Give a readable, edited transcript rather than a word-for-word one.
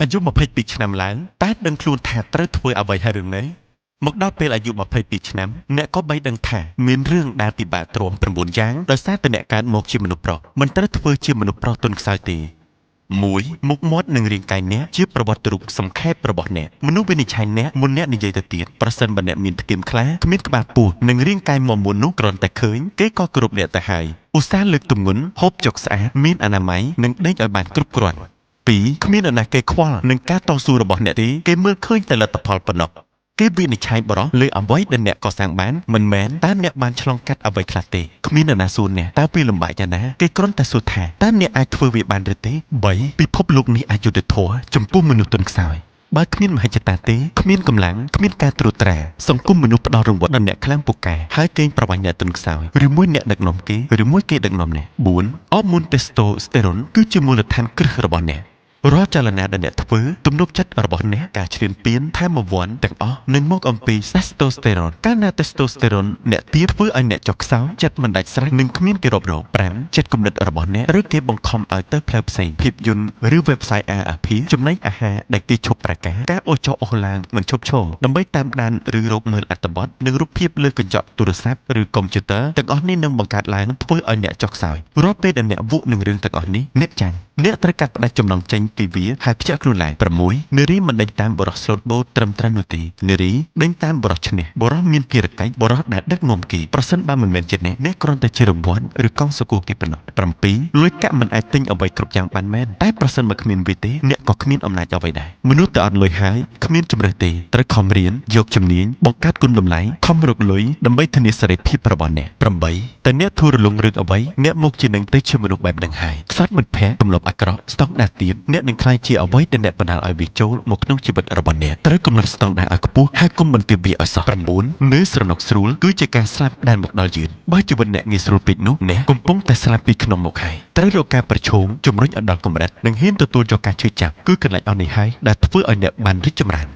អាយុ22ឆ្នាំឡើងតែដឹងខ្លួនថាត្រូវធ្វើអ្វីហើយឬនៅមកដល់ពេលអាយុ22ឆ្នាំអ្នកក៏បីដឹងថាមានរឿងដែលពិបាកទ្រាំ9យ៉ាងដោយសារតែអ្នកកើតមកជាមនុស្សប្រុសមិនត្រូវធ្វើជាមនុស្សប្រុសទន់ខ្សោយទេ1. មុខមាត់និងរាងកាយអ្នកជាប្រវត្តិរូបសង្ខេបរបស់អ្នកមនុស្សវិនិច្ឆ័យអ្នកមុនអ្នកនិយាយទៅទៀតប្រសិនបើអ្នកមានធ្គាមខ្លាគ្មានក្បាលពោះនិងរាងកាយមាំមួននោះគ្រាន់តែឃើញគេក៏គោរពអ្នកទៅហើយឧស្សាហ៍លើកទម្ងន់ហូបចុកស្អាតមានអនាម័យនិងដេកឲ្យបានគ្រប់គ្រាន់2. គ្មាននរណាគេខ្វល់នឹងការតស៊ូរបស់អ្នកទេគេមើលឃើញតែលទ្ធផលប៉ុណ្ណោះគេវិនិច្ឆ័យបរោះលើអ្វីដែលអ្នកកសាងបានមិនមែនតើអ្នកបានឆ្លងកាត់អ្វីខ្លះទេគ្មាននរណាសួរអ្នកតើពីលំបាកយ៉ាងណាគេគ្រាន់តែសួរថាតើអ្នកអាចធ្វើវាបានឬទេ 3. ពិភពលោកនេះអយុត្តិធម៌ចំពោះមនុស្សទន់ខ្សោយបើគ្មានមហិច្ឆតាទេគ្មានកម្លាំងគ្មានការត្រួតត្រាសង្គមមនុស្សផ្ដល់រង្វាន់ដល់អ្នកខ្លាំងពូកែហើយកេងប្រវ័ញ្ចអ្នកទន់ខ្សោយឬមួយអ្នកដឹកនាំគេឬមួយគេដឹកនាំអ្នក 4. អរម៉ូនតេស្តូស្តេរ៉ុនគឺជាមូលដ្ឋានគ្រឹះរបស់អ្នករាល់ចលនាដែលអ្នកធ្វើទំនុកចិត្តរបស់អ្នកការឈ្លានពានថែមវ័នទាំងអស់នឹងមកអំពីតេស្តូស្តេរ៉ុនកាលណាតេស្តូស្តេរ៉ុនអ្នកទាបធ្វើឲ្យអ្នកចុះខ្សោយចិត្តមិនដាច់ស្រេចនិងគ្មានគេរករក 5. ចិត្តគំនិតរបស់អ្នកឬគេបង្ខំឲ្យទៅផ្លូវផ្សេងភាពយន្តឬ website អាភាចំណីអាហារដែលគេឈប់ប្រកាសការអូសចុះអូសឡើងមិនឈប់ឈរដើម្បីតាមដានឬរកមើលអត្ថបទនិងរូបភាពលើកញ្ចក់ទូរស័ព្ទឬកុំព្យូទ័រទាំងអស់នេះនឹងបង្កើតឡើងធ្វើឲ្យអ្នកចុះខ្សោយរាល់ពេលដែលអ្នកវក់នឹងរឿងទាំងអស់នេះអ្នកចាញ់អ្នកត្រូវកាត់ផ្ដាច់ចំណងចេញពីវាហើយភ្ជាប់ខ្លួនឡើង 6. នារីមិនដេញតាមបរិសស្លូតបូត្រឹមត្រូវនោះទេនារីដេញតាមបរិសឈ្នះបរិសមានភារកិច្ចបរិសដែលដឹកនាំគេប្រសិនបើមិនមែនជាអ្នកគ្រាន់តែជារង្វាន់ឬកង់សកូគេប៉ុណ្ណោះ 7. លុយកាក់មិនអាចទិញអ្វីគ្រប់យ៉ាងបានមែនតែប្រសិនបើគ្មានវាទេអ្នកក៏គ្មានអំណាចអ្វីដែរមនុស្សតែអត់លុយហើយគ្មានជំរើសទេត្រូវខំរៀនយកជំនាញបង្កើតគុណតម្លៃខំរកលុយដើម្បីធានាសេរីភាពរបស់អ្នក 8. តែអ្នកធូររលុងរឿងអ្វីអ្នកមកជានឹងទៅជាមនុស្សបែបហ្នឹងហើយខ្សត់មិត្តភ័ក្តិទម្លាប់អាក្រក់ស្តង់ដារទាបអ្នកនឹងខ្លាចជាអ្វីដែលអ្នកបណ្ដាលឲ្យវាចូលមកក្នុងជីវិតរបស់អ្នកត្រូវកំណត់ស្តង់ដារឲ្យខ្ពស់ហើយកុំបន្ទាបវាឲ្យសោះ 9. នៅស្រណុកស្រួលគឺជាការស្លាប់ដែលមកដល់យឺតបើជីវិតអ្នកងាយស្រួលពេកនោះអ្នកកំពុងតែស្លាប់ពីក្នុងមកហើយត្រូវរកការប្រឈមជំរុញឲ្យដល់កម្រិតនិងហ៊ានទទួលយកការឈឺចាប់គឺកន្លែងអស់នេះហើយដែលធ្វើឲ្យអ្នកបានរីកចម្រើន